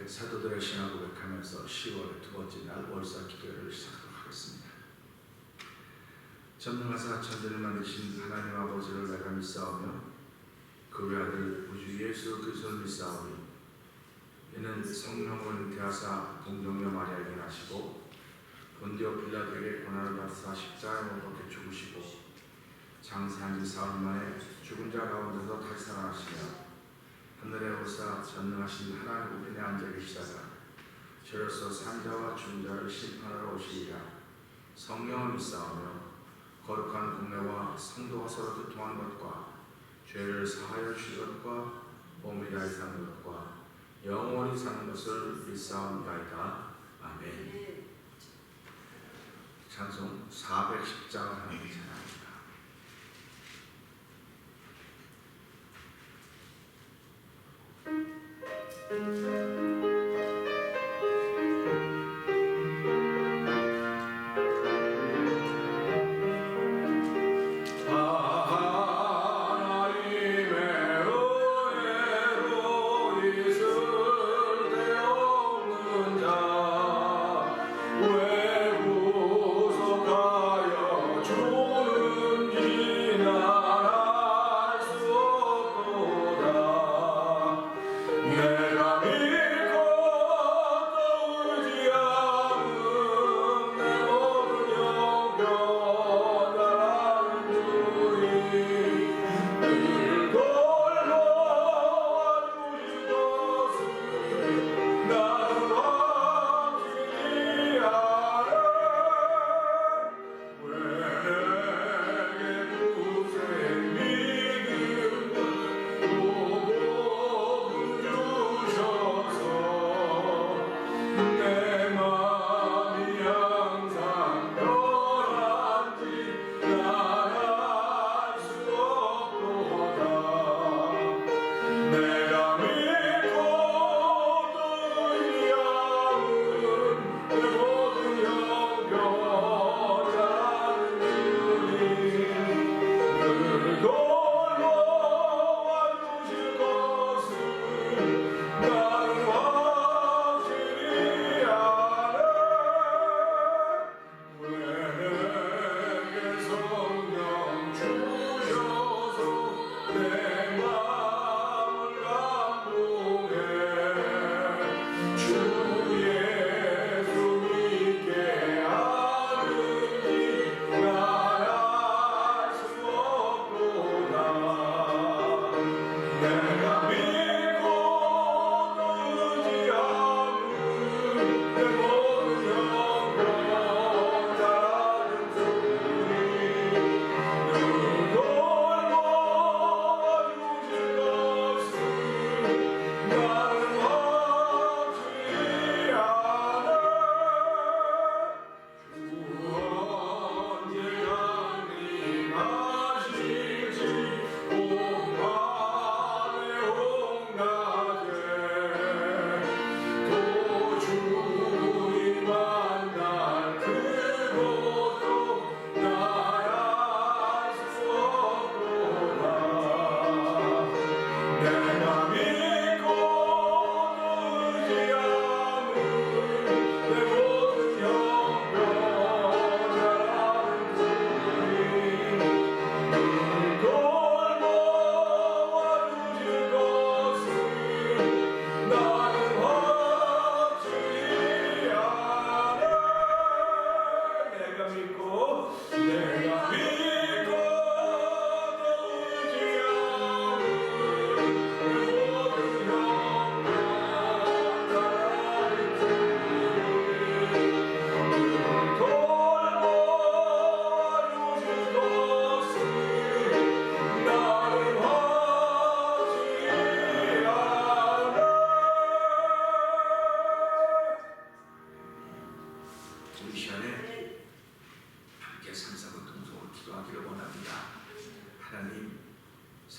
사도들의 신앙 고백하면서 10월의 두 번째 날 월사 기도회를 시작하도록 하겠습니다. 전능하사 천지를 만드신 하나님 아버지를 내가 믿사오며 그 외아들 우주 예수 그리스도를 믿사오니 이는 성령을 대하사 동정녀 마리아에게 나시고 본디오 빌라도에게 고난을 받으사 십자가에 못 박혀 죽으시고 장사한 지 사흘 만에 죽은 자 가운데서 다시 살아나시며 하늘에 오사 전능하신 하나님 우편에 앉아 계시다가 저로서 산자와 죽은 자를 심판하러 오시리라. 성령을 믿사오며 거룩한 공회와 성도가 서로 교통하는 것과 죄를 사하여 주실 것과 몸이 다시 사는 것과 영원히 사는 것을 믿사옵나이다. 아멘. 찬송 410장 하나님 찬양합니다.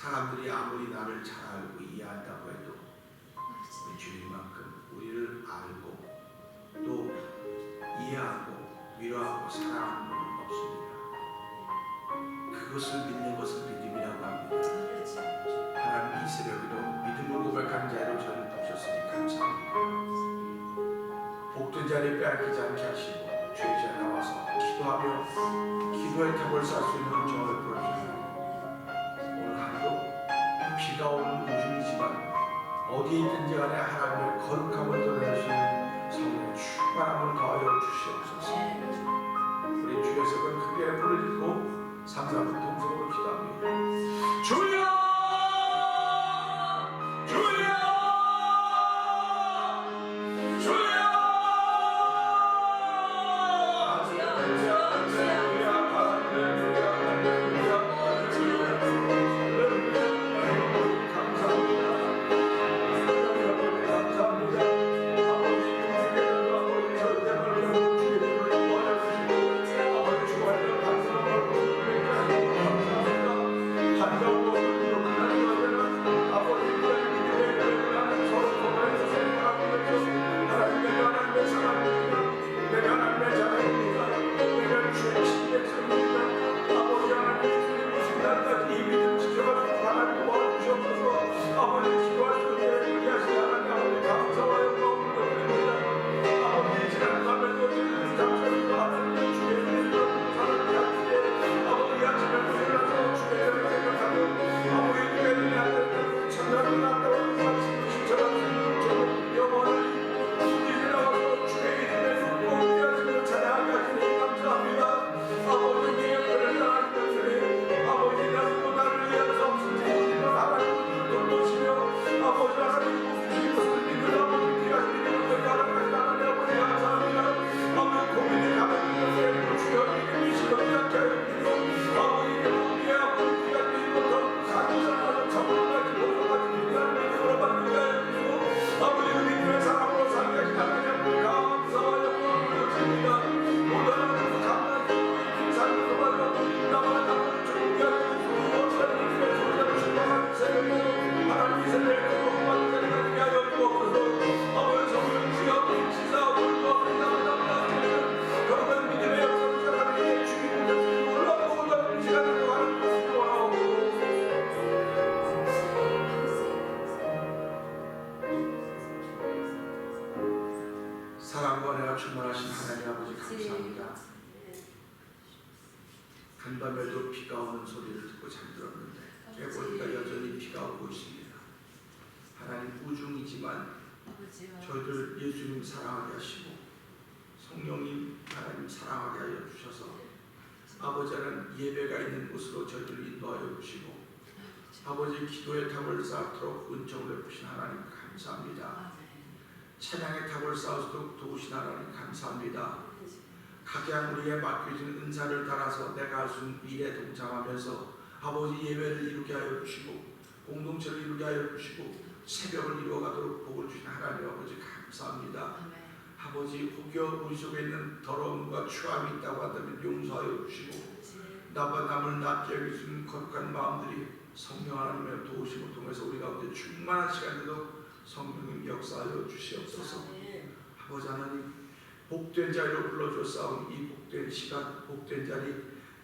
사람들이 아무리 나를 잘 알고 이해한다고 해도 우리 주님만큼 우리를 알고 또 이해하고 위로하고 사랑하는 분은 없습니다. 그것을 믿는 것을 믿음이라고 합니다. 하나님 이 새벽에도 믿음을 고백하는 자로 저를 부르셨으니 감사합니다. 자리 빼앗기지 않게 하시고 죄지에 나와서 기도하며 기도의 탑을 쌓을 수 있는 은총을 보여주시고 오늘 하루도 비가 오는 우중이지만 어디에 있든지 간에 하나님의 거룩함을 드러낼 수 있는 성령의 충만함을 더하여 주시옵소서. 우리 주의 색은 크게 부르짖고 삼삼은 동성으로 기도합니다. 주여! 사랑과 은혜가 충만하신 하나님 아버지 감사합니다. 간밤에도 비가 오는 소리를 듣고 잠들었는데 깨보니까 여전히 비가 오고 있습니다. 하나님 우중이지만 저희들 예수님 사랑하게 하시고 성령님 하나님 사랑하게 하여 주셔서 아버지 하나님 예배가 있는 곳으로 저희들을 인도하여 주시고 아버지 기도의 탑을 쌓도록 은총을 베푸신 하나님 감사합니다. 찬양의 탑을 쌓아서도 도우신 하나님 감사합니다. 각양 우리에게 맡겨진 은사를 따라서 내가 할 수 있는 일에 동참하면서 아버지 예배를 이루게 하여 주시고 공동체를 이루게 하여 주시고 새벽을 이루어가도록 복을 주신 하나님 아버지 감사합니다. 아버지 혹여 우리 속에 있는 더러움과 추함이 있다고 한다면 용서하여 주시고 나와 남을 낫게 여기시는 거룩한 마음들이 성령 하나님의 도우심을 통해서 우리 가운데 충만한 시간에도 성령님 역사하여 주시옵소서. 아버지 하나님 복된 자리로 불러주었사오니 이 복된 시간 복된 자리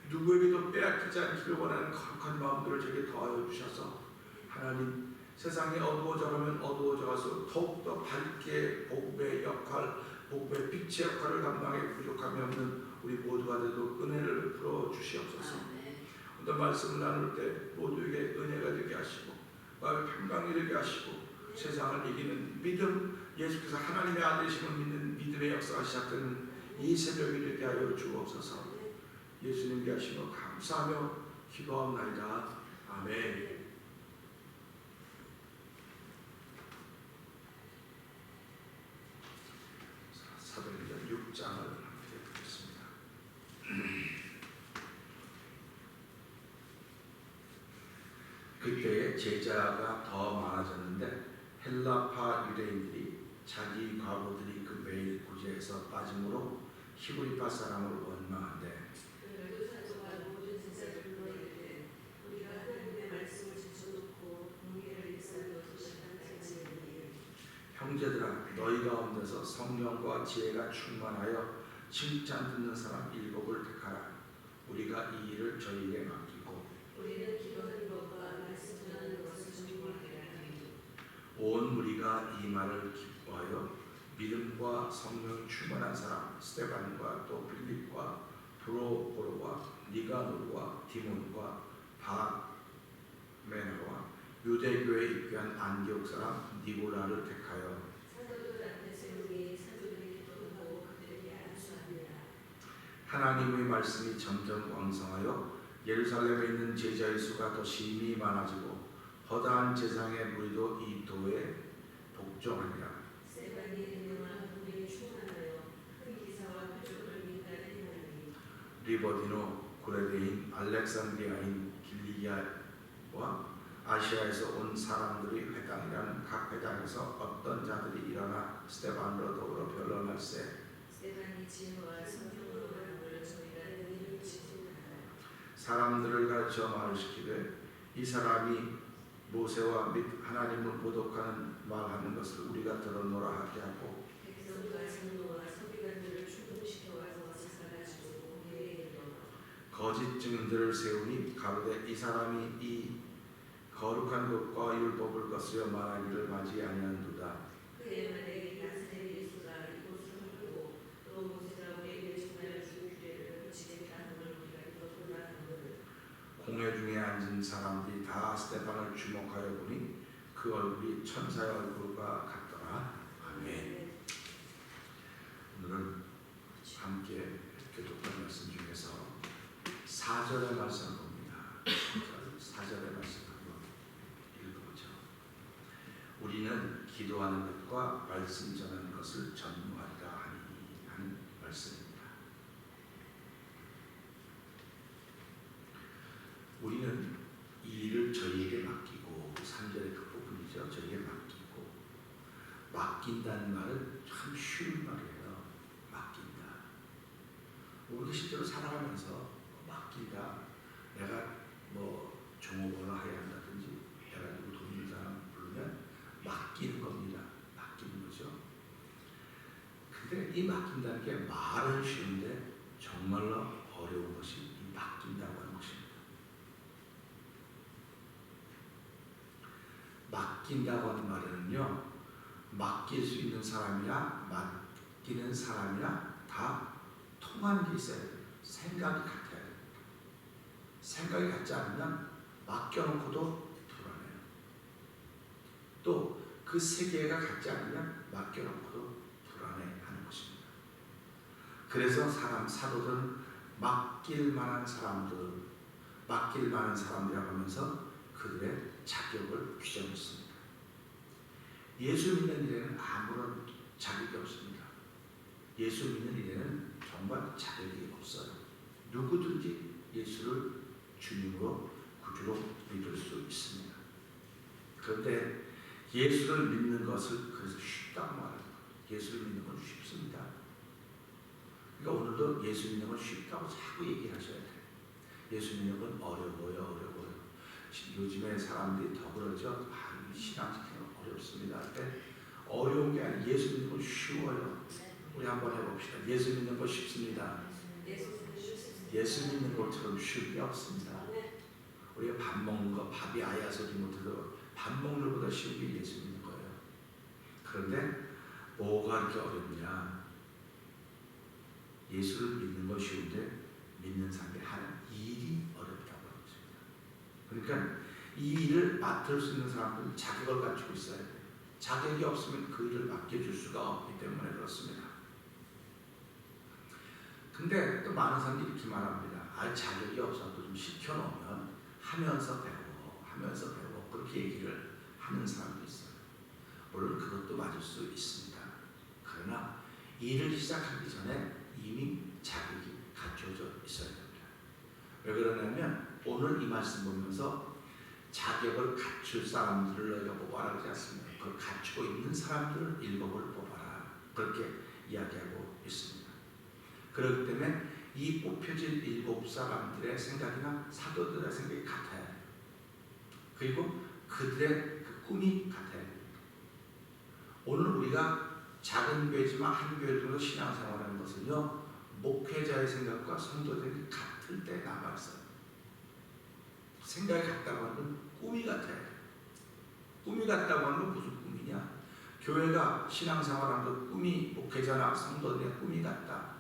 누구에게도 빼앗기지 않기를 원하는 거룩한 마음들을 제게 더하여 주셔서 하나님 세상이 어두워져가면 어두워져가서 더욱더 밝게 복음의 역할 복음의 빛의 역할을 감당해 부족함이 없는 우리 모두가 되도록 은혜를 베풀어 주시옵소서. 오늘 말씀을 나눌 때 모두에게 은혜가 되게 하시고 마음의 평강이 되게 하시고 세상을 이기는 믿음 예수께서 하나님의 아들이심을 믿는 믿음의 역사가 시작되는 이 새벽이 되게 하여 주옵소서. 예수님께 하시며 감사하며 기도하옵나이다. 아멘. 사도행전 6장을 함께 보겠습니다. 그때에 제자가 더 많아졌는데 헬라파 유대인들이 자기 과부들이 그 매일 구제에서 빠짐으로 히브리파 사람을 원망한대 형제들아 너희 가운데서 성령과 지혜가 충만하여 칭찬 듣는 사람 7을 택하라. 우리가 이 일을 저희에게 맡기고 우리는 기도하는 것과 말씀 전하는 것을 전공하리라. 온 무리가 이 말을 기뻐하여 믿음과 성령이 충만한 사람 스테반과 또 빌립과 브로고로와 니가노르와 디몬과 바메나와 유대교에 입교한 안디옥 사람 니고라를 택하여 사도들 앞에 세우니 사도들이 기도하고 그들에게 안수합니다. 하나님의 말씀이 점점 왕성하여 예루살렘에 있는 제자의 수가 더 심히 많아지고 허다한 제사장의 무리도 이 도에 복종하니라. 스데반이 은혜와 공의에 충만하여 큰 기사와 표적을 민다를 행하니 리버디노 고레대인 알렉산드리아인 길리기아와 아시아에서 온 사람들이 회당이라는 각 회당에서 어떤 자들이 일어나 스데반으로 더불어 변론할세. 스데반이 진노와 성경으로 말함을 저희가 능히 지지하라. 사람들을 가르쳐 말을 시키되 이 사람이 모세와 및 하나님을 모독하는 말하는 것을 우리가 들었노라 하게 하고 백성과 장로와 서기관들을 충동시켜 와서 사사가지고 공회에 이르러 거짓 증인들을 세우니 가로되 이 사람이 이 거룩한 것과 율법을 거스려 말하기를 맞이 아니하는도다. 그의 말에 나사렛 예수가 이곳을 헐고 또 모세가 우리에게 정하여 준 규례를 고치겠다 함을 우리가 들었구나 하거늘 공회 중에 앉은 사람들이 다 스데반을 주목하여 보니 그 얼굴이 천사의 얼굴과 같더라. 아멘. 오늘은 함께 교독한 말씀 중에서 4절의 말씀을 봅니다. 4절의 말씀 한번 읽어보죠. 우리는 기도하는 것과 말씀 전하는 것을 전무하리라 하니 하는 말씀입니다. 우리는 이 일을 저희에게 맡기고 3절의 그 부분이죠. 저희에게 맡기고 맡긴다는 말은 참 쉬운 말이에요. 맡긴다. 우리가 실제로 살아가면서 맡긴다. 내가 뭐 종업원을 해야 한다든지 해가지고 돈 있는 사람 부르면 맡기는 겁니다. 맡기는 거죠. 근데 이 맡긴다는 게 말은 쉬운데 정말로 어려운 것이 이 맡긴다고 하는 것입니다. 맡긴다고 하는 말은요, 맡길 수 있는 사람이나 맡기는 사람이나 다 통하는 게 있어야 돼요. 생각이 같아야 돼요. 생각이 같지 않으면 맡겨놓고도 불안해요. 또 그 세계가 같지 않으면 맡겨놓고도 불안해하는 것입니다. 그래서 사도들은 맡길 만한 사람들이라고 하면서 그들의 자격을 규정했습니다. 예수 믿는 일에는 아무런 자격이 없습니다. 예수 믿는 일에는 정말 자격이 없어요. 누구든지 예수를 주님으로 구주로 믿을 수 있습니다. 그런데 예수를 믿는 것을 그래서 쉽다고 말합니다. 예수를 믿는 건 쉽습니다. 그러니까 오늘도 예수 믿는 건 쉽다고 자꾸 얘기하셔야 돼요. 예수 믿는 건 어려워요. 요즘에 사람들이 더 그러죠. 신앙생활 어렵습니다. 근데 어려운 게 아니라 예수 믿는 건 쉬워요. 우리 한번 해봅시다. 예수 믿는 건 쉽습니다. 예수 믿는 것처럼 쉬운 게 없습니다. 우리가 밥 먹는 거, 밥이 아야 소리 못해도 밥 먹는 것보다 쉬운 게 예수 믿는 거예요. 그런데 뭐가 이렇게 어렵냐? 예수를 믿는 건 쉬운데 믿는 사람이 하는 일이 어렵다고 하는 것입니다. 그러니까 이 일을 맡을 수 있는 사람들은 자격을 갖추고 있어야 돼요. 자격이 없으면 그 일을 맡겨줄 수가 없기 때문에 그렇습니다. 근데 또 많은 사람들이 이렇게 말합니다. 자격이 없어도 좀 시켜놓으면 하면서 배워 그렇게 얘기를 하는 사람도 있어요. 물론 그것도 맞을 수 있습니다. 그러나 일을 시작하기 전에 이미 자격이 갖춰져 있어야 됩니다. 왜 그러냐면 오늘 이 말씀 보면서 자격을 갖출 사람들을 너희가 뽑아라 그러지 않습니까? 그걸 갖추고 있는 사람들을 일곱을 뽑아라 그렇게 이야기하고 있습니다. 그렇기 때문에 이 뽑혀진 일곱 사람들의 생각이나 사도들의 생각이 같아야 해요. 그리고 그들의 그 꿈이 같아야 됩니다. 오늘 우리가 작은 교회지만 한 교회 중에서 신앙생활하는 것은요, 목회자의 생각과 성도들이 같을 때 남아있어요. 생각이 같다고 하는 건 꿈이 같아요. 꿈이 같다고 하는 건 무슨 꿈이냐? 교회가 신앙생활한 그 꿈이 목회자나 성도들의 꿈이 같다.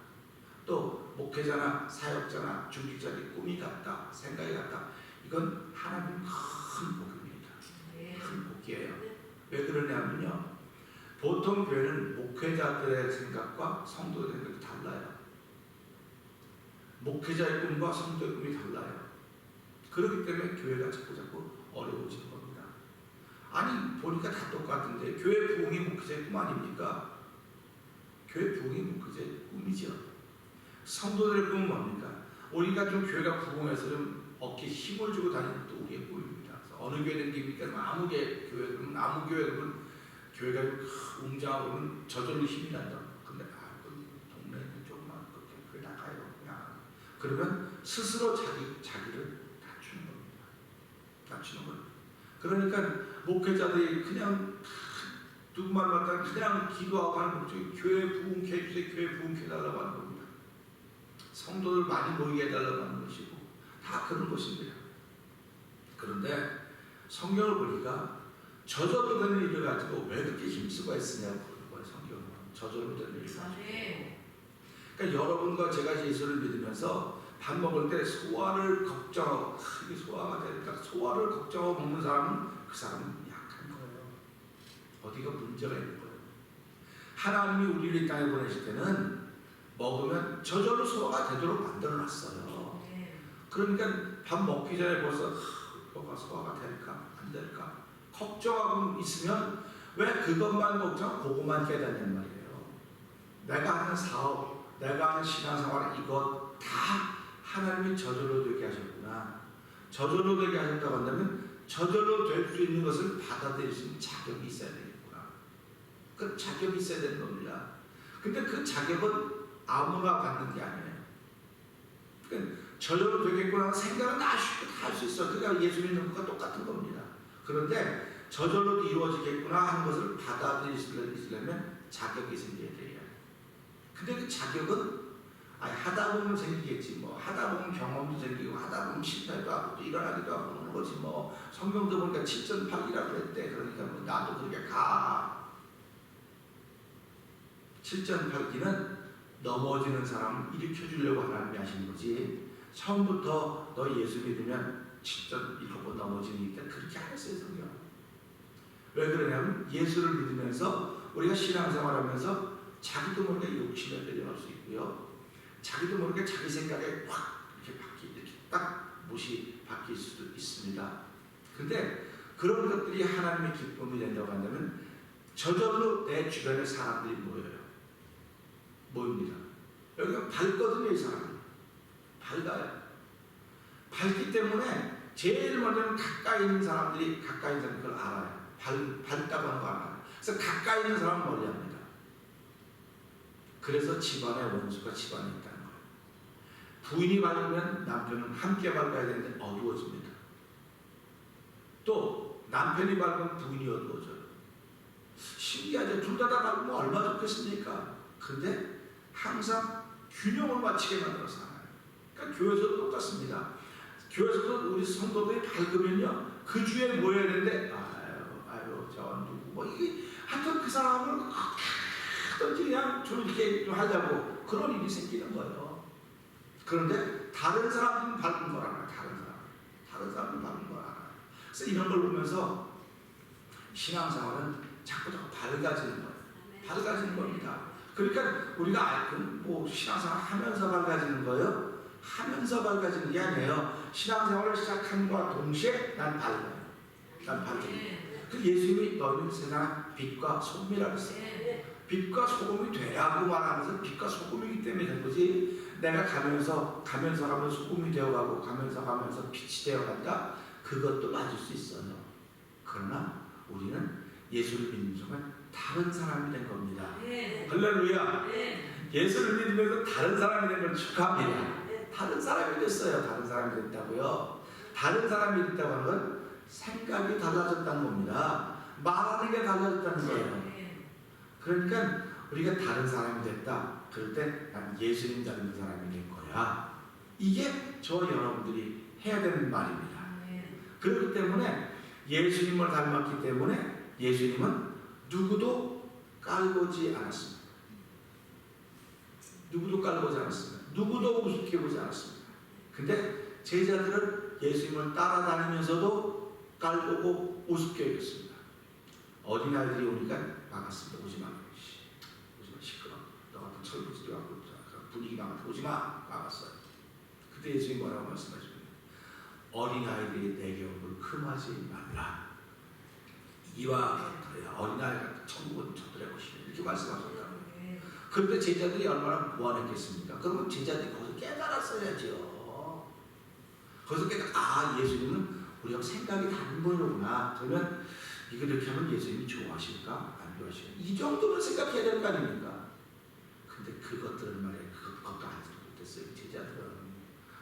또 목회자나 사역자나 중직자의 꿈이 같다. 생각이 같다. 이건 하나님 큰 복입니다. 큰 복이에요. 왜 그러냐면요. 보통 교회는 목회자들의 생각과 성도의 생각이 달라요. 목회자의 꿈과 성도의 꿈이 달라요. 그렇기 때문에 교회가 자꾸 어려워지는 겁니다. 아니 보니까 다 똑같은데 교회 부흥이 목회자의 꿈 아닙니까? 교회 부흥이 목회자의 꿈이죠. 성도들의 꿈은 뭡니까? 우리가 좀 교회가 부흥해서 좀 어깨에 힘을 주고 다니는 것도 우리의 꿈입니다. 어느 교회 댕깁니까? 아무 교회 그러면 교회가 웅장하고 그러면 저절로 힘이 난다. 근데 그 동네는 조금만 교회 나가요. 그냥 그러면 스스로 자기를 낮추는 겁니다. 낮추는 거예요. 그러니까 목회자들이 그냥 누구만 봤다 그냥 기도하고 하는 목적이 교회 부흥케 해주세요. 교회 부흥케 해달라고 하는 겁니다. 성도들 많이 모이게 해달라고 하는 것이고 다 그런 것입니다. 그런데 성경을 보니까 저절로 되는 일을 가지고 왜 그렇게 힘쓰고 했으냐고 그러는 거예요. 성경은 저절로 되는 일을 가지고. 그러니까 여러분과 제가 예수를 믿으면서 밥 먹을 때 소화를 걱정하고 이게 소화가 될까 소화를 걱정하고 먹는 사람은 그 사람은 약한 거예요. 어디가 문제가 있는 거예요. 하나님이 우리를 이 땅에 보내실 때는 먹으면 저절로 소화가 되도록 만들어놨어요. 그러니까 밥 먹기 전에 벌써 뭐가 소화가 될까 안 될까 걱정하고 있으면 왜 그것만 걱정하고 그것만 깨닫냔 말이에요. 내가 하는 사업, 내가 하는 신앙생활 이것 다 하나님이 저절로 되게 하셨구나. 저절로 되게 하셨다고 한다면 저절로 될 수 있는 것을 받아들일 수 있는 자격이 있어야 되겠구나. 그 자격이 있어야 되는 겁니다. 근데 그 자격은 아무나 받는 게 아니에요. 그러니까 저절로 되겠구나 생각은 다 할 수 있어. 그러니까 예수 믿는 것과 똑같은 겁니다. 그런데 저절로 이루어지겠구나 하는 것을 받아들이시려면 자격이 생겨야 돼요. 근데 그 자격은 하다 보면 생기겠지 뭐. 하다 보면 경험도 생기고 하다 보면 실패도 하고 또 일어나기도 하고 그러는 거지 뭐. 성경도 보니까 7.8이라고 그랬대. 그러니까 뭐 나도 그렇게 가. 7.8기는 넘어지는 사람을 일으켜주려고 하나님이 하신 거지. 처음부터 너 예수 믿으면 7.1하고 넘어지니까 그렇게 안 했어요. 성경. 왜 그러냐면 예수를 믿으면서 우리가 신앙생활하면서 자기도 모르게 욕심에 끌려갈 수 있고요. 자기도 모르게 자기 생각에 확 이렇게 딱 못이 바뀔 수도 있습니다. 근데 그런 것들이 하나님의 기쁨이 된다고 한다면 저절로 내 주변에 사람들이 모입니다. 여기가 밝거든요. 이 사람이 밝아요. 밝기 때문에 제일 먼저는 가까이 있는 사람들이 그걸 알아요. 밝다고 하는 거 알아요. 그래서 가까이 있는 사람은 멀리합니다. 그래서 집안에 원수가 집안에 있다는 거예요. 부인이 밝으면 남편은 함께 밝아야 되는데 어두워집니다. 또 남편이 밝으면 부인이 어두워져요. 신기하죠. 둘 다 밝으면 얼마나 좋겠습니까? 근데 항상 균형을 맞추게 만들어서 하나요. 그러니까 교회에서도 똑같습니다. 교회에서도 우리 성도들이 밝으면요 그 주에 모여야 되는데 아유 저 누구 뭐 이게 하여튼 그 사람을 어떻게 그냥 좀 이렇게 좀 하자고 그런 일이 생기는 거예요. 그런데 다른 사람은 밝은 걸 알아요. 다른 사람은 밝은 걸 알아요. 그래서 이런 걸 보면서 신앙생활은 자꾸 밝아지는 거예요. 밝아지는 겁니다. 그러니까 우리가 뭐 신앙생활 하면서 밝아지는 거예요. 하면서 밝아지는 게 아니에요. 신앙생활을 시작함과 동시에 난 밝아요. 난 밝아요. 그 예수님이 너희는 세상 빛과 소금이라고 했어요. 빛과 소금이 되라고 말하면서 빛과 소금이기 때문에 된 거지. 내가 가면서 소금이 되어가고 가면서 빛이 되어간다. 그것도 맞을 수 있어요. 그러나 우리는 예수를 믿는 순간 다른 사람이 된 겁니다. 할렐루야. 예수를 믿으면서 다른 사람이 된 걸 축하합니다. 다른 사람이 됐어요. 다른 사람이 됐다고요. 다른 사람이 됐다고 하는 건 생각이 달라졌다는 겁니다. 말하는 게 달라졌다는 거예요. 그러니까 우리가 다른 사람이 됐다. 그럴 때 난 예수님 닮은 사람이 된 거야. 이게 저 여러분들이 해야 되는 말입니다. 그렇기 때문에 예수님을 닮았기 때문에 예수님은 누구도 깔보지 않았습니다. 누구도 깔보지 않았습니다. 누구도 우습게 보지 않았습니다. 근데 제자들은 예수님을 따라다니면서도 깔보고 우습게 여겼습니다. 어린아이들이 오니까 막았습니다. 오지마. 오지마, 시끄러워. 너 같은 철부지도 갖고 분위기 망한다. 오지마. 막았어요. 그때 예수님이 뭐라고 말씀하십니까? 어린아이들이 내게 오므로 금하지 말라. 이와 같으야 어린아이가 천국은 저들의 것이다. 이렇게 말씀하셨다. 그런데 제자들이 얼마나 무안했겠습니까? 그러면 제자들이 거기서 깨달았어야죠. 거기서 예수님은 우리가 생각이 다른 분이구나. 그러면 이거 이렇게 하면 예수님이 좋아하실까? 안 좋아하실까? 이 정도는 생각해야 되는 거 아닙니까? 근데 그것들은 말이에요. 그것도 알지 못했어요. 제자들은.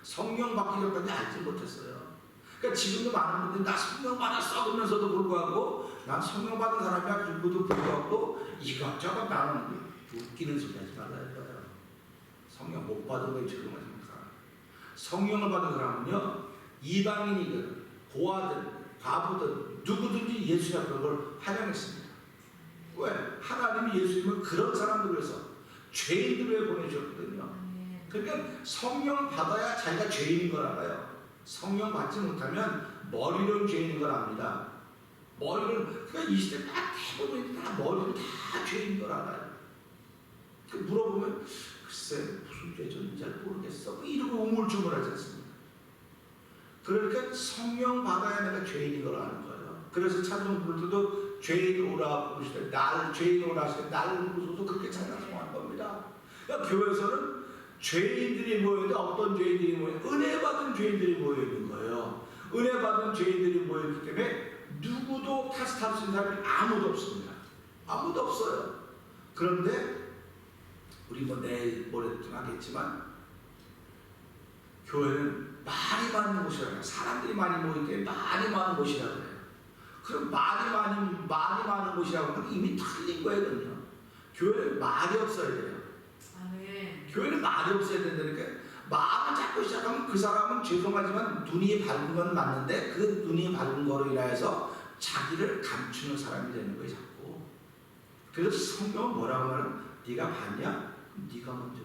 성령 받기 전까지 알지 못했어요. 그러니까 지금도 많은 분들이 나 성령 받았어 그러면서도 불구하고 난 성령 받은 사람이야 그러고도 불구하고 이것저것 나는 웃기는 소리 하지 말라는 거예요. 성령 못 받은 거에 적응하지 못하는 사람. 성령을 받은 사람은요 이방인이든 고아든 바보든 누구든지 예수 앞에 걸 환영했습니다. 왜? 하나님이 예수님을 그런 사람들을 위해서 죄인들을 보내주셨거든요. 그러니까 성령 받아야 자기가 죄인인 걸 알아요. 성령 받지 못하면 머리로는 죄인인 걸 압니다. 머리로는, 그러니까 이 시대 다 대부분 다 머리로 다 죄인인 걸 알아요. 그 물어보면 글쎄 무슨 죄인지 잘 모르겠어 이러고 우물쭈물하지 않습니까? 그러니까 성령 받아야 내가 죄인인 걸 아는 거예요. 그래서 찬송 부를 때도 죄인 오라 부르시되 날 죄인 오라 하시되 나를 부르소서 그렇게 찬송하는 겁니다. 그러니까 교회에서는 죄인들이 모여있는데 어떤 죄인들이 모여있는데 은혜 받은 죄인들이 모여있는 거예요. 은혜 받은 죄인들이 모여있기 때문에 누구도 탓할 수 있는 사람이 아무도 없습니다. 아무도 없어요. 그런데 우리 뭐 내일 모레쯤 하겠지만 교회는 말이 많은 곳이라고 해요. 사람들이 많이 모이기 때문에 말이 많은 곳이라고 해요. 그럼 말이 많은 곳이라고 하면 이미 틀린 거예요. 교회는 말이 없어야 돼요. 교회는 말이 없어야 된다니까. 말을 자꾸 시작하면 그 사람은 죄송하지만 눈이 밝은 건 맞는데 그 눈이 밝은 거로 인하여서 자기를 감추는 사람이 되는 거예요. 자꾸. 그래서 성경은 뭐라고 하면 네가 봤냐? 그럼 네가 먼저 해.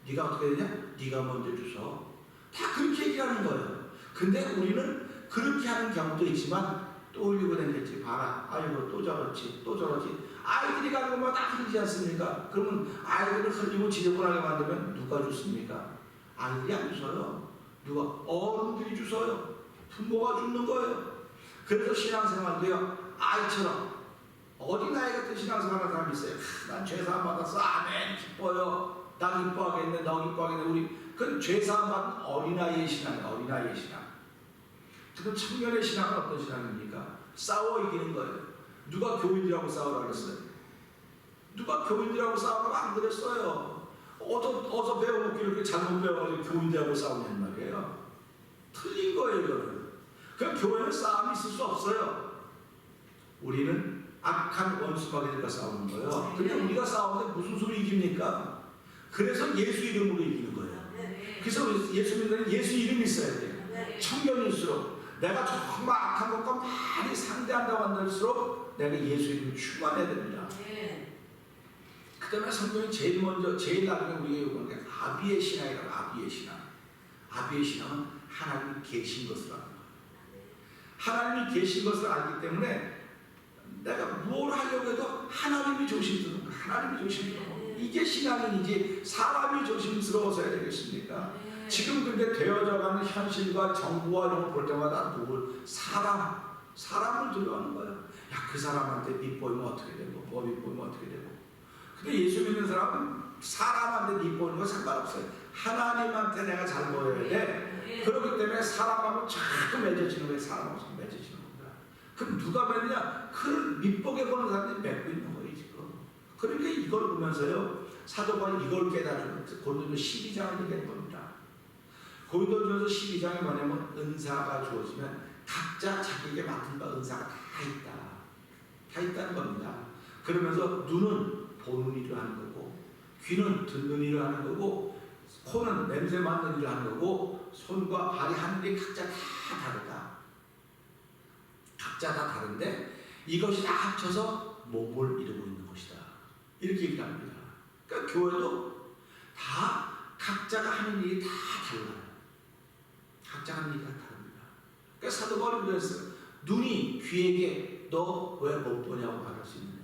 네가 어떻게 되냐? 네가 먼저 주소. 다 그렇게 얘기하는 거예요. 근데 우리는 그렇게 하는 경우도 있지만 또 올리고 다녔지. 봐라. 아이고 또 저렇지. 또 저렇지. 아이들이 가는 것만 다 흘리지 않습니까? 그러면 아이들을 흘리고 지저분하게 만들면 누가 줬습니까? 아이들이 안 주서요. 누가? 어른들이 주서요. 부모가 줍는 거예요. 그래서 신앙생활도요. 아이처럼 어린아이 같은 신앙생활하는 사람이 있어요. 난 죄사함 받았어. 아멘. 기뻐요. 나 기뻐하겠네. 너 기뻐하겠네. 우리 그건 죄사함 받은 어린아이의 신앙이에요. 어린아이의 신앙. 그럼 청년의 신앙은 어떤 신앙입니까? 싸워 이기는 거예요. 누가 교인들하고 싸우라고 그랬어요? 누가 교인들하고 싸우라고 안 그랬어요. 어서 배워놓고 이렇게 잘못 배워가지고 교인들하고 싸우냐는 말이에요. 틀린 거예요, 이거는. 그럼 교회는 싸움이 있을 수 없어요. 우리는 악한 원수마귀들과 싸우는 거예요. 근데 우리가 싸우는데 무슨 소리 이깁니까? 그래서 예수 이름으로 이기는 거예요. 그래서 예수 믿는 예수 이름이 있어야 돼요. 청년일수록 내가 정말 악한 것과 많이 상대한다고 한다할수록 내가 예수 이름을 충만해야 됩니다. 그 다음에 성경이 제일 나중에 우리가 요구하는 게 아비의 신앙이라고. 아비의 신앙. 아비의 신앙은 하나님이 계신 것을 아는 거예요. 하나님이 계신 것을 알기 때문에 내가 뭘 하려고 해도 하나님이 조심스러운 거예요. 하나님이 조심스러워. 이게 신앙이지 사람이 조심스러워서 해야 되겠습니까? 지금 근데 되어져가는 현실과 정부와 이런 걸 볼 때마다 누굴? 사람을 두려워하는 거예요. 야, 그 사람한테 밑보이면 어떻게 되고, 뭐 밑보이면 어떻게 되고. 근데 예수 믿는 사람은 사람한테 밑보이는 거 상관없어요. 하나님한테 내가 잘 보여야 돼. 그렇기 때문에 사람하고 자꾸 맺어지는 거예요. 사람하고 자꾸 맺어지는 겁니다. 그럼 누가 맺느냐? 그 밑보게 보는 사람들이 맺고 있는 거예요, 지금. 그러니까 이걸 보면서요, 사도 바울이 이걸 깨달은 고린도전서 12장을 얘기하는 겁니다. 고린도전서 12장이 뭐냐면 은사가 주어지면 각자 자기에게 맡은 바 은사가 다 있다. 다 있다는 겁니다. 그러면서 눈은 보는 일을 하는 거고, 귀는 듣는 일을 하는 거고, 코는 냄새 맡는 일을 하는 거고, 손과 발이 하는 일이 각자 다 다르다. 각자 다 다른데 이것이 다 합쳐서 몸을 이루고 있는 것이다. 이렇게 얘기를 합니다. 그러니까 교회도 다 각자가 하는 일이 다 달라요. 각자 하는 일이 다 다릅니다. 그러니까 사도 바울이 그랬어요. 눈이 귀에게 너 왜 못 보냐고 말할 수 있느냐.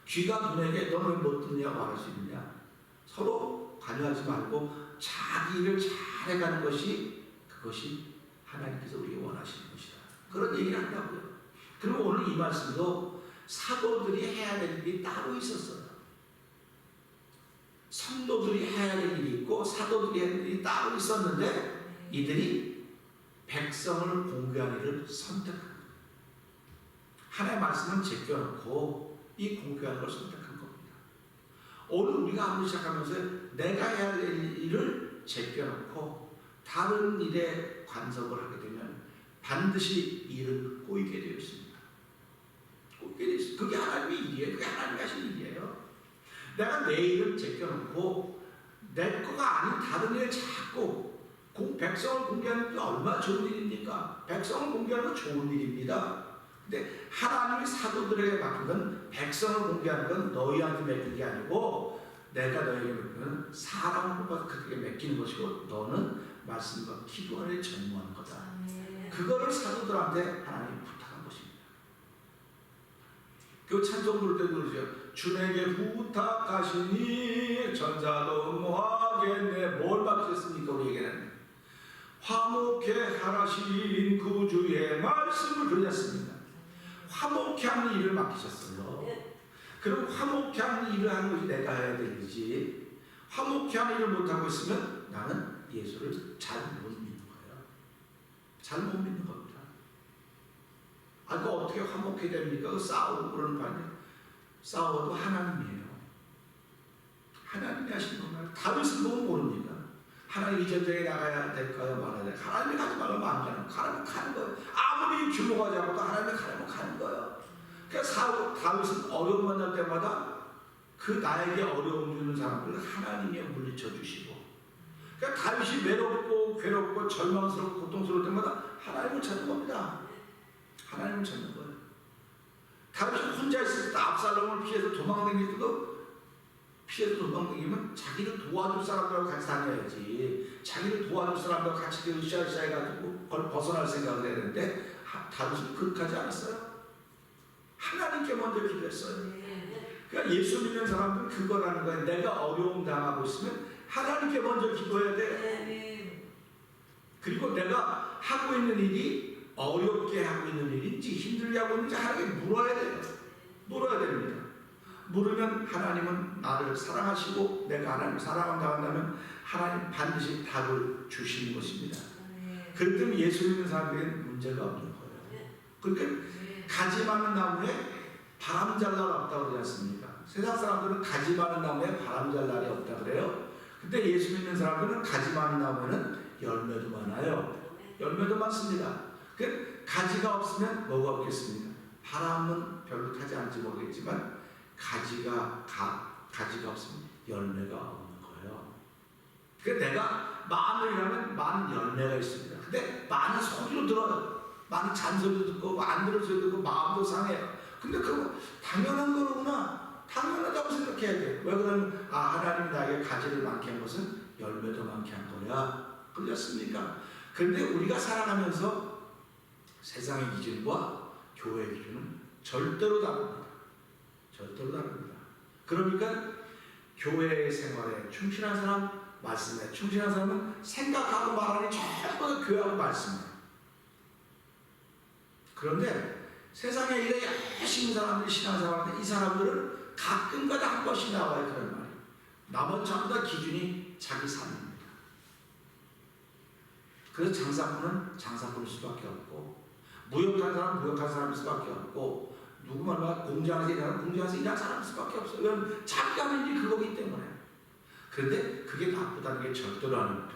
귀가 눈에게 너 왜 못 듣냐고 말할 수 있느냐. 서로 관여하지 말고 자기 일을 잘해가는 것이 그것이 하나님께서 우리에게 원하시는 것이다. 그런 얘기를 한다고요. 그리고 오늘 이 말씀도 사도들이 해야 될 일이 따로 있었어요. 성도들이 해야 될 일이 있고 사도들이 해야 될 일이 따로 있었는데 이들이 백성을 공개하는 일을 선택한 거예요. 하나님의 말씀은 제껴놓고 이 공개하는 걸 선택한 겁니다. 오늘 우리가 하루 시작하면서 내가 해야 될 일을 제껴놓고 다른 일에 간섭을 하게 되면 반드시 일은 꼬이게 되어 있습니다. 꼬이게 되어 있습니다. 그게 하나님의 일이에요. 그게 하나님이 하신 일이에요. 내가 내 일을 제껴놓고 내 거가 아닌 다른 일을 자꾸 백성을 공개하는 게 얼마나 좋은 일입니까? 백성을 공개하는 건 좋은 일입니다. 근데 하나님이 사도들에게 맡긴 건 백성을 공개하는 건 너희한테 맡긴 게 아니고 내가 너에게 맡기는 사람을 뽑아서 그에게 맡기는 것이고 너는 말씀과 기도 안에 전무하는 거다. 그거를 사도들한테 하나님이 부탁한 것입니다. 그 찬송 부를 때 그러죠. 주에게 부탁하시니 전자도 뭐하겠네. 뭘 맡기셨습니까? 우리에게는 화목해 하라신 그 주의 말씀을 드렸습니다. 화목해 하는 일을 맡기셨어요. 그럼 화목해 하는 일을 하는 것이 내가 해야 될 일이지 화목해 하는 일을 못하고 있으면 나는 예수를 잘 못 믿는 거예요. 잘 못 믿는 겁니다. 아, 그 어떻게 화목해야 됩니까? 싸우고 그러는 거 아니에요. 싸워도 하나님이에요. 하나님이 하시는 겁니다. 다윗은 보면 모릅니다. 하나님 이 전쟁에 나가야 될까요? 말아야 될까요? 하나님이 가지 말라면 안 가는 거예요. 하나님이 가는 거예요. 아무리 규모가 작아도 하나님이 가려면 가는 거예요. 그러니까 다윗은 어려움 만날 때마다 그 나에게 어려움 주는 사람들을 하나님이 물리쳐 주시고 그러니까 다윗이 외롭고 괴롭고 절망스럽고 고통스러울 때마다 하나님을 찾는 겁니다. 하나님을 찾는 거예요. 다윗이 혼자 있을 때 압살롬을 피해서 도망다닐 때도 피해서 도망다니면 자기를 도와줄 사람들하고 같이 다녀야지 자기를 도와줄 사람들하고 같이 으쌰으쌰 해가지고 그걸 벗어날 생각을 해야 되는데 다윗은 그렇게 하지 않았어요. 하나님께 먼저 기도했어요. 그러니까 예수 믿는 사람들은 그거라는 거예요. 내가 어려움 당하고 있으면 하나님께 먼저 기도해야 돼요. 그리고 내가 하고 있는 일이 어렵게 하고 있는 일인지 힘들게 하고 있는지 하나님께 물어야 돼요. 물어야 됩니다. 물으면 하나님은 나를 사랑하시고 내가 하나님을 사랑한다고 한다면 하나님 반드시 답을 주시는 것입니다. 그렇기 때문에 예수 믿는 사람들에게는 문제가 없는 거예요. 그러니까 가지 많은 나무에 바람 잘 날 없다고 그러지 않습니까? 세상 사람들은 가지 많은 나무에 바람 잘 날이 없다고 그래요. 근데 예수 믿는 사람들은 가지 많은 나무에는 열매도 많아요. 열매도 많습니다. 그 가지가 없으면 뭐가 없겠습니까? 바람은 별로 타지 않을지 모르겠지만 가지가 없으면 열매가 없는 거예요. 그러니까 내가 마늘이라면 많은 열매가 있습니다. 근데 많은 소리로 들어요. 많은 잔소리도 듣고 안 들을 소리도 듣고 마음도 상해요. 근데 그거 당연한 거로구나. 당연하다고 생각해야 돼. 왜 그러면 하나님이 나에게 가지를 많게 한 것은 열매도 많게 한 거야. 그렇습니까? 그런데 우리가 살아가면서 세상의 기준과 교회의 기준은 절대로 다릅니다. 절대로 다릅니다. 그러니까 교회 생활에 충실한 사람, 말씀에 충실한 사람은 생각하고 말하는 전부 다 교회하고 말씀이에요. 그런데 세상에 일에 열심히 사람들이 신앙생활하는데 이 사람들은 가끔가다 한 번씩 나와요. 그런 말이. 나머지 전부 다 기준이 자기 삶입니다. 그래서 장사꾼은 장사꾼일 수밖에 없고 무역하는 사람은 무역하는 사람일 수밖에 없고 누구 말만 공장에서 일하는 공장에서 일하는 사람일 수밖에 없어요. 왜냐하면 자기가 하는 일이 그거기 때문에. 그런데 그게 나쁘다는 게 절대로 아닙니다.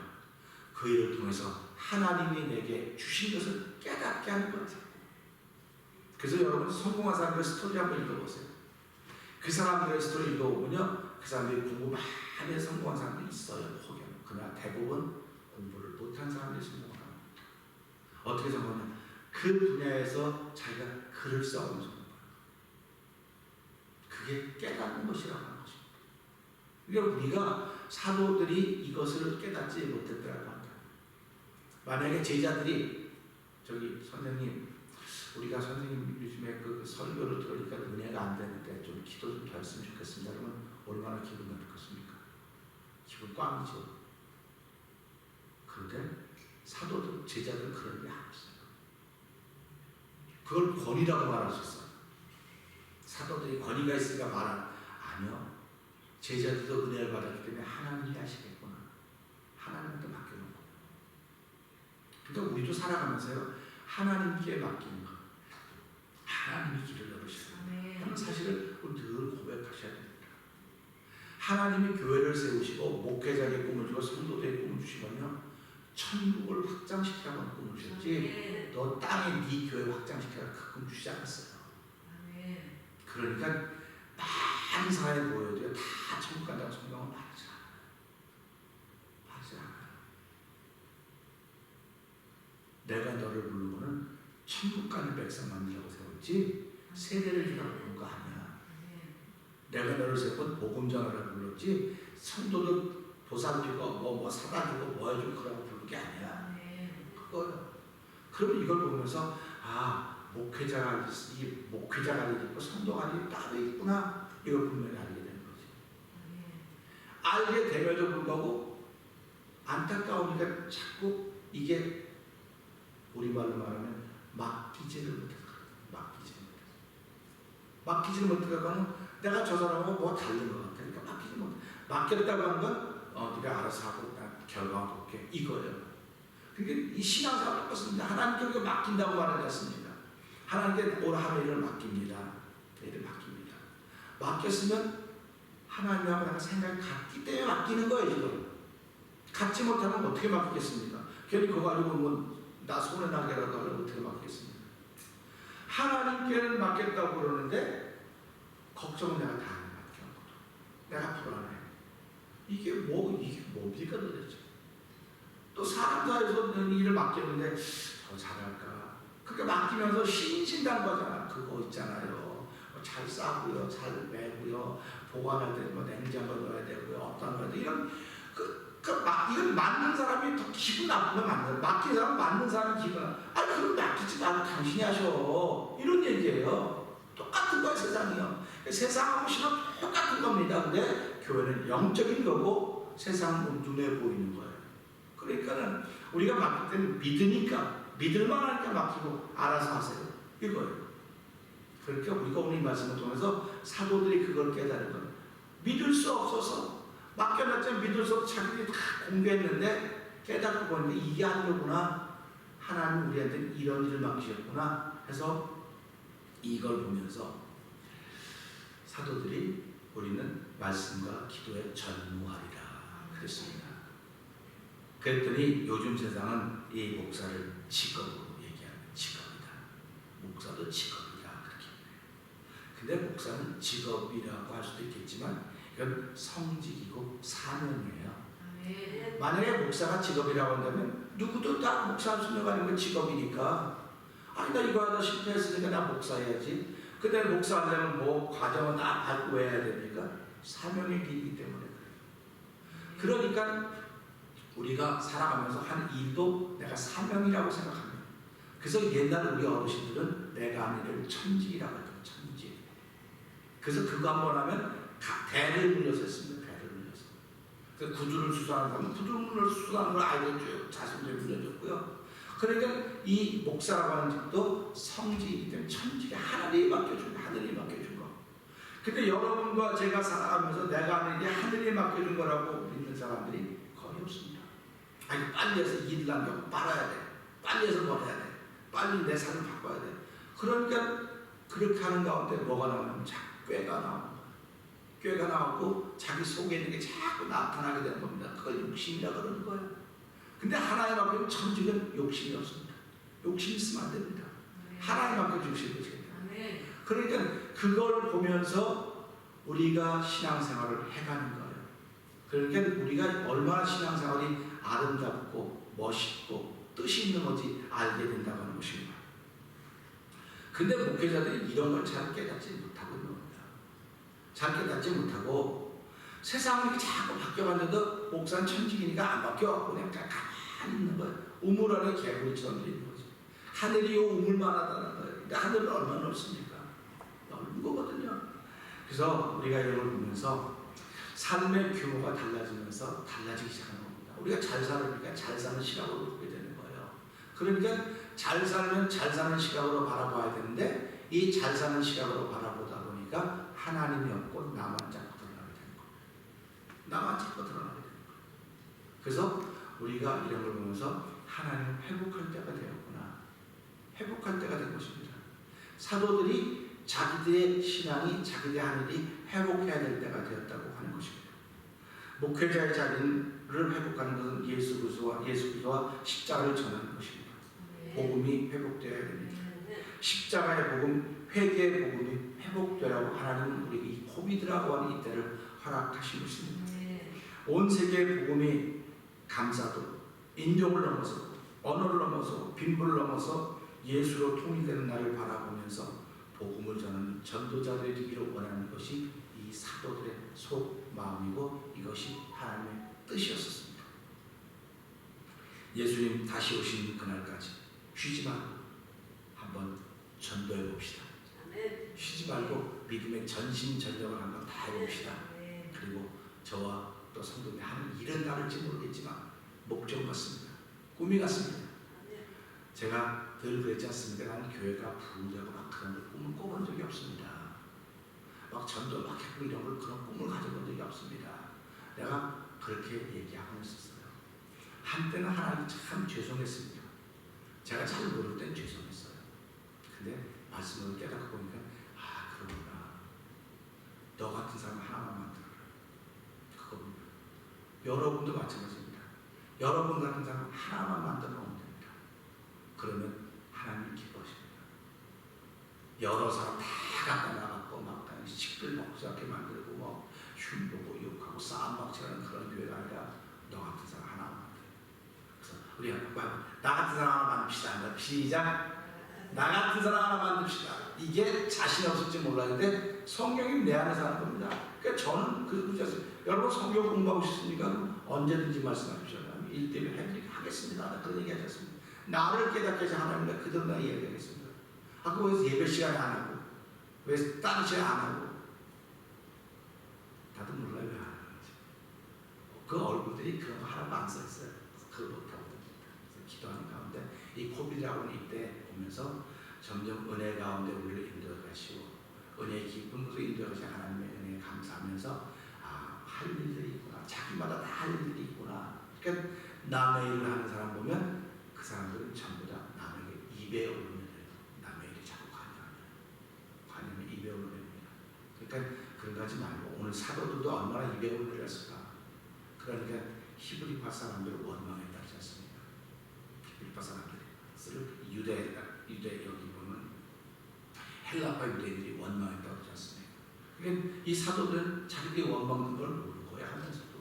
그 일을 통해서 하나님이 내게 주신 것을 깨닫게 하는 거죠. 그래서 여러분 성공한 사람들의 스토리 한번 읽어보세요. 그 사람들의 스토리 읽어보면요. 그 사람들이 공부 많이 해서 성공한 사람들이 있어요. 혹여. 그러나 대부분 공부를 못한 사람들이 성공을 합니다. 어떻게 성공하냐. 그 분야에서 자기가 글을 써오면서 그게 깨닫는 것이라고 하는 것입니다. 그러니까 우리가 사도들이 이것을 깨닫지 못했더라고 합니다. 만약에 제자들이 저기 선생님 우리가 선생님 요즘에 그 설교를 들으니까 은혜가 안 되는데 좀 기도 좀 더 했으면 좋겠습니다. 그러면 얼마나 기분이 어떻겠습니까? 기분 꽝이죠. 그런데 사도들, 제자들 그런 게 안 했어요. 그걸 권위라고 말할 수 있어요. 사도들이 권위가 있으니까 말하는 아니요. 제자들도 은혜를 받았기 때문에 하나님이 하시겠구나. 하나님한테 맡겨놓고. 그러니까 우리도 살아가면서요. 하나님께 맡기는 것. 하나님이 길을 열으시는 하는 사실을 늘 고백하셔야 됩니다. 하나님이 교회를 세우시고 목회자의 꿈을 주고 성도들의 꿈을 주시면요. 천국을 확장시키라고 하는 꿈을 주셨지 너 땅에 네 교회 확장시키라고 그 꿈 주시지 않았어요. 그러니까 많은 사회 보여도요. 다 천국 간다고 성경은 말하지 않아요. 말하지 않아요. 내가 너를 부르고는 천국 가는 백성 만들라고 세웠지 세례를 주라고 부른 거 아니야. 내가 너를 세우고 복음 전하라고 불렀지 성도들 보살피고 뭐 사다 주고 뭐 해주고 그러고 부른 게 아니야. 그거요. 그러면 이걸 보면서 목회자가 있고 성도가 따로 있구나. 이걸 분명히 알게 되는 거지. 알게 됨에도 불구하고 안타까우니까 자꾸 이게 우리말로 말하면 맡기지를 못해서 맡기지를 못해서 내가 저 사람하고 뭐 다른 것 같아. 그러니까 맡기지 못해. 맡겼다고 하는 건 네가 알아서 하고 결과가 볼게 이거예요. 그러니까 이 신앙생활 똑같습니다. 하나님께 우리가 맡긴다고 말하지 않습니까? 하나님께 오늘 하루 일을 맡깁니다. 일을 맡깁니다. 맡겼으면 하나님하고 내가 생각이 같기 때문에 맡기는 거예요. 지금 같지 못하면 어떻게 맡기겠습니까? 괜히 그거 가지고 나 손에 나게라도 하려고 어떻게 맡기겠습니까? 하나님께는 맡겼다고 그러는데 걱정은 내가 다 맡겨놓고 내가 불안해. 이게 뭡니까 도대체? 또 사람 사이에서 일을 맡겼는데 더 잘할까? 그렇게 맡기면서 신신당부하잖아. 그거 있잖아요. 잘 싸고요, 잘 매고요, 보관할 때 냉장고 넣어야 되고요, 어디다 넣어야 돼. 이런 이건 맞는 사람이 더 기분 나쁘면 맞는 맡긴 사람 맞는 사람이 기분 그럼 맡기지 말고 당신이 하셔. 이런 얘기예요. 똑같은 거예요, 세상이요. 세상하고 신은 똑같은 겁니다. 근데 교회는 영적인 거고 세상은 눈에 보이는 거예요. 그러니까는 우리가 맡길 때는 믿으니까 믿을만 하니까 맡기고 알아서 하세요. 이거예요. 그러니까 우리가 오늘 이 말씀을 통해서 사도들이 그걸 깨달은 거예요. 믿을 수 없어서 맡겨놨지만 믿을 수 없어 자기들이 다 공개했는데 깨닫고 보는데 이게 아니구나. 하나님 우리한테 이런 일을 맡기셨구나 해서 이걸 보면서 사도들이 우리는 말씀과 기도에 전무하리라 그랬습니다. 그랬더니 요즘 세상은 이 목사를 직업으로 얘기하는 직업이다. 목사도 직업이다 그렇게 해요. 근데 목사는 직업이라고 할 수도 있겠지만 이건 성직이고 사명이에요. 만약에 목사가 직업이라고 한다면 누구도 다 목사 수명하는 건 직업이니까 나 이거 하다 실패했으니까 나 목사해야지. 근데 목사하려면 뭐 과정은 다 밟고 해야 됩니까? 사명의 길이기 때문에 그래요. 그러니까 우리가 살아가면서 한 일도 내가 사명이라고 생각합니다. 그래서 옛날 우리 어르신들은 내가 하는 일을 천직이라고 했죠. 천직. 그래서 그거 한번 하면 대를 물려서 했습니다. 대를 물려서. 그 구두를 수수하는 사람은 구두를 수수하는 걸 알고 쭉 자신들이 물려줬고요. 그러니까 이 목사라고 하는 직도 성직이기 때문에 천직에 하늘이 맡겨준 거, 하늘이 맡겨준 거. 근데 여러분과 제가 살아가면서 내가 하는 일이 하늘이 맡겨준 거라고 믿는 사람들이 거의 없습니다. 빨리 해서 일을 남겨 빨아야 돼. 빨리 해서 버려야 돼. 빨리 내 삶을 바꿔야 돼. 그러니까 그렇게 하는 가운데 뭐가 나오냐면 꾀가 나오는 거야. 꾀가 나오고 자기 속에 있는 게 자꾸 나타나게 되는 겁니다. 그걸 욕심이라 그러는 거예요. 근데 하나님 앞에 천직은 욕심이 없습니다. 욕심 있으면 안 됩니다. 하나님 앞에 욕심이 없습니다. 그러니까 그걸 보면서 우리가 신앙생활을 해가는 거예요. 그러니까 우리가 얼마나 신앙생활이 아름답고 멋있고 뜻이 있는 건지 알게 된다고 하는 것입니다. 근데 목회자들이 이런 걸 잘 깨닫지 못하고 있는 겁니다. 잘 깨닫지 못하고 세상은 이렇게 자꾸 바뀌어갔는데도 목사는 천직이니까 안 바뀌어. 그냥 가만히 있는 거예요. 우물 안에 개구리처럼 있는 거죠. 하늘이 요 우물만 하다는 거예요. 근데 하늘은 얼마나 넓습니까? 넓은 거거든요. 그래서 우리가 이런 걸 보면서 삶의 규모가 달라지면서 달라지기 시작하는 겁니다. 우리가 잘 살으니까 잘 사는 시각으로 보게 되는 거예요. 그러니까 잘 살면 잘 사는 시각으로 바라봐야 되는데 이 잘 사는 시각으로 바라보다 보니까 하나님이 없고 나만 자꾸 드러나게 되는 거예요. 나만 자꾸 드러나게 되는 거예요. 그래서 우리가 이런 걸 보면서 하나님 회복할 때가 되었구나. 회복할 때가 된 것입니다. 사도들이 자기들의 신앙이 자기들의 하늘이 회복해야 될 때가 되었다고 하는 것입니다. 목회자의 자리를 회복하는 것은 예수 그리스도와 십자가를 전하는 것입니다. 복음이 회복되어야 됩니다. 십자가의 복음, 회개의 복음이 회복되라고 하나님은 우리에게 이 코비드라고 하는 이때를 허락하신 것입니다. 온 세계의 복음이 감사도 인종을 넘어서 언어를 넘어서 빈부를 넘어서 예수로 통일되는 날을 바라보면서 복음을 전하는 전도자들이 되기를 원하는 것이 이 사도들의 속마음이고 이것이 하나님의 뜻이었습니다. 예수님 다시 오시는 그날까지 쉬지 말고 한번 전도해 봅시다. 쉬지 말고 믿음의 전심전력을 한번 다 해봅시다. 그리고 저와 또 성도님이 하는 일은 다를지 모르겠지만 목적 같습니다. 꿈이 같습니다. 제가 늘 그랬지 않습니까? 나는 교회가 부흥되고 막 그런 꿈을 꿔본 적이 없습니다. 막 전도 막 해보고 이런 걸 그런 꿈을 가져본 적이 없습니다. 내가 그렇게 얘기하고 있었어요. 한때는 하나님 참 죄송했습니다. 제가 잘 모를 땐 죄송했어요. 근데 말씀을 깨닫고 보니까 아 그러구나. 너 같은 사람 하나만 만들어라. 그겁니다. 여러분도 마찬가지입니다. 여러분 같은 사람 하나만 만들어 놓으면 됩니다. 그러면 하나님이 기뻐하십니다. 여러 사람 다 갖다 나갔고 막 식들 먹고 저렇게 만들고 뭐 흉보고 욕하고 싸움박질하는 그런 교회가 아니라 너 같은 사람 하나만 만들어. 그래서 우리가 나 같은 사람 하나 만듭시다. 시작. 나 같은 사람 하나 만듭시다. 이게 자신 없을지 몰랐는데 성경이 내 안에 사는 겁니다. 그러니까 저는 그렇지 여러분 성경 공부하고 싶습니까? 언제든지 말씀하십시오. 1대1 해드리겠습니다. 그런 얘기 하지 않습니다. 나를 깨닫게 해서 하나님과 그대로 나 이야기하겠습니다. 아까 왜 예배 시간에 안 하고 왜 다른 시간에 안 하고 다들 몰라요. 왜 안 하는지. 그 얼굴들이 그런 거 하나도 안 써있어요. 그걸 못하고 기도하는 가운데 이 코비드라고는 이때 보면서 점점 은혜 가운데 우리를 인도해 가시고 은혜의 기쁜 곳으로 인도해 가시고 하나님의 은혜에 감사하면서 할 일들이 있구나. 자기마다 다 할 일들이 있구나. 그러니까 남의 일을 하는 사람 보면 그 사람들은 전부 다 남에게 입에 오르는 일을 남의 일이 자꾸 관여하면 입에 오르는 일입니다. 그러니까 그런 거 하지 말고 오늘 사도들도 얼마나 입에 오르는 일을 했을까. 그러니까 히브리파 사람들을 원망했다 하지 않습니까? 히브리파 사람들을 유대 여기 보면 헬라파 유대인들이 원망했다고 하지 않습니까? 그러니까 이 사도들은 자기들이 원망된 걸 모르는 거야 하면서도.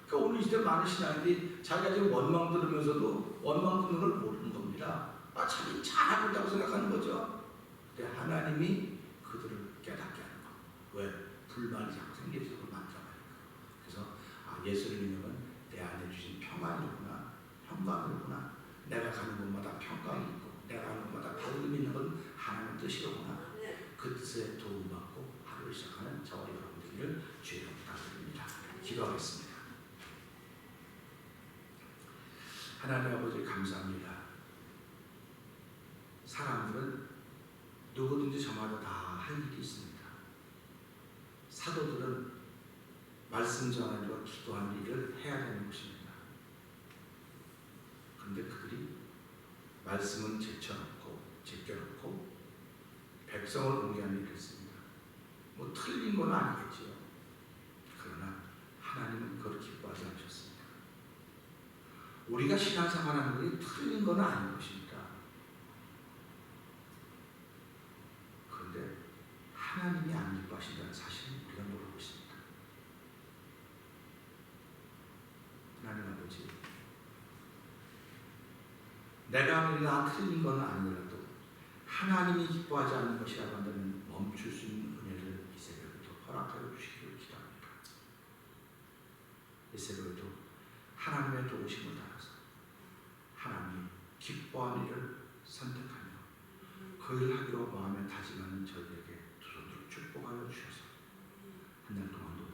그러니까 오늘 이 시대 많은 신앙인들이 자기가 지금 원망 들으면서도 원망 듣는 걸 모르는 겁니다. 자기 잘하고 있다고 생각하는 거죠. 근데 하나님이 그들을 깨닫게 하는 거. 왜? 불만이 자꾸 생기지 그걸 만들어가니까. 그래서 예수를 믿는 내 안에 주신 평안이구나, 평강이구나. 내가 가는 곳마다 평강이 있고 내가 가는 곳마다 밝음이 있는 건 하나님의 뜻이로구나. 그 뜻에 도움받고 하루를 시작하는 저와 여러분들을 주의로 부탁드립니다. 기도하겠습니다. 하나님 아버지 감사합니다. 사람들은 누구든지 저마다 다 할 일이 있습니다. 사도들은 말씀 전하기와 기도하는 일을 해야 되는 것입니다. 그런데 그들이 말씀은 제껴놓고 백성을 공개하는 일을 했습니다. 뭐 틀린 건 아니겠지요. 그러나 하나님은 그걸 기뻐하지 않으셨습니다. 우리가 신앙생활하는 것이 틀린 건 아닌 것입니다. 그런데 하나님이 안 기뻐하신다는 사실은 우리가 모르고 있습니다. 하나님 아버지, 내가 하는 일이 다 틀린 건 아니더라도 하나님이 기뻐하지 않는 것이라고 한다면 멈출 수 있는 은혜를 이 새벽에도 허락하여 주시옵소서. 이세벨도 하나님의 도우심을 따라서 하나님이 기뻐하는 일을 선택하며 그 일을 하기로 마음에 다짐하는 저희에게 두 손으로 축복하여 주셔서 한 달 동안도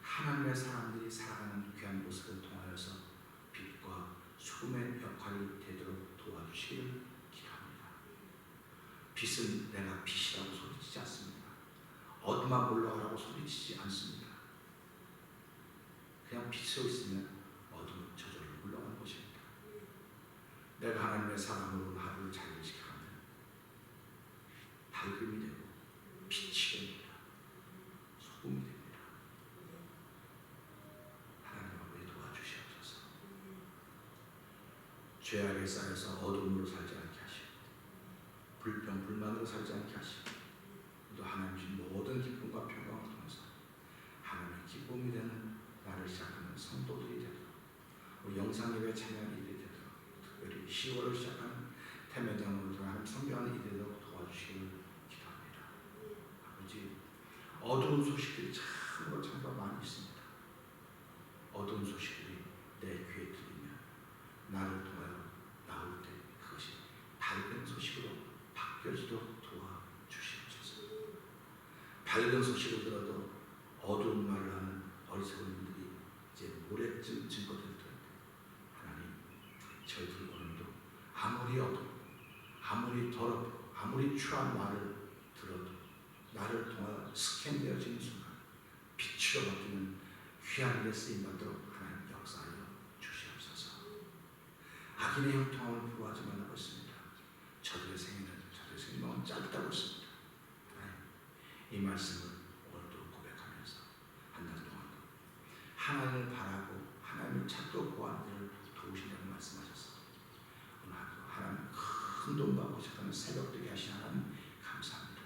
하나님의 사람들이 살아가는 귀한 모습을 통하여서 빛과 소금의 역할이 되도록 도와주시기를 기도합니다. 빛은 내가 빛이라고 소리치지 않습니다. 어둠아 물러가라고 소리치지 않습니다. 그냥 빛으로 있으면 어둠은 저절로 물러가는 것입니다. 내가 하나님의 사랑으로 하루를 잘 지켜가면 밝음이 되고 빛이 됩니다. 소금이 됩니다. 하나님 아버지 도와주시옵소서. 죄악에 쌓여서 어둠으로 살지 않게 하시고 불평 불만으로 살지 않게 하시고 또 하나님 주신 모든 기쁨과 평강을 통해서 하나님의 기쁨이 되는 나를 시작하는 성도들이 되도록 우리 영상예배 참여하는 일이 되도록 특별히 10월을 시작하는 태면장으로 하나님 성교하는 일이 되도록 도와주시기를 기도합니다. 아버지 어두운 소식들이 참으로 많이 있습니다. 어두운 소식들이 내 귀에 들리면 나를 통하여 나올 때 그것이 밝은 소식으로 바뀌어지도록 도와주시옵소서. 밝은 소식을 들어도 어두운 말을 하는 어리석은 분들이 이제 모래쯤 증거될 때 하나님 저희들 오늘도 아무리 어둡고 아무리 더럽고 아무리 추한 말을 들어도 나를 통하여 스캔되어지는 순간 빛으로 바뀌는 귀한 일에 쓰임받도록 하나님 역사하여 주시옵소서. 악인의 형통함을 부러워하지 말라고 했습니다. 저들의 생명은 짧다고 했습니다. 하나님 이 말씀을 오늘도 고백하면서 한 달 동안도 하나님을 바라고 하나님을 찾고 구하는 일을 도우신다는 말씀하셔서 오늘 하나님 큰 돈 받고 시작하는 새벽 되게 하신 하나님 감사합니다.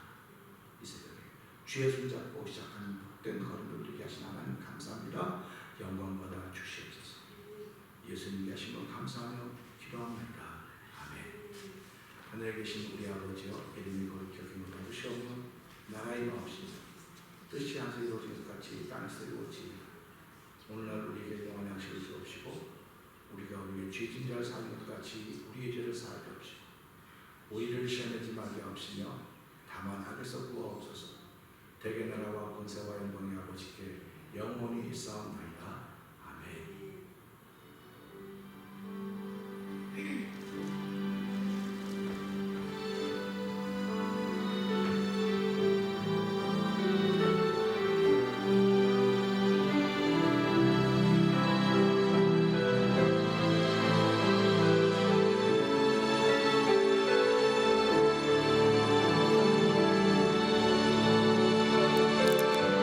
이 새벽에 주의 손잡고 시작하는 복된 걸음을 되게 하신 하나님 감사합니다. 영광 받아 주시옵소서. 예수님이 하신 것 감사하며 기도합니다. 아멘. 하늘에 계신 우리 아버지여 이름이 거룩히 여김을 받으시오며 나라의 마옵시며 뜻이 하늘에서 이루어진 것 같이 땅에서 이루어지이다. 오늘날 우리에게 영원한 양식을 주옵시고 우리가 우리의 죄진 자를 사하는 것 같이 우리의 죄를 사하게 하옵시고 우리를 시험에 들지 말게 하옵시며 다만 악에서 구하옵소서. 대개 나라와 권세와 영광이 아버지께 영원히 있사옵나이다.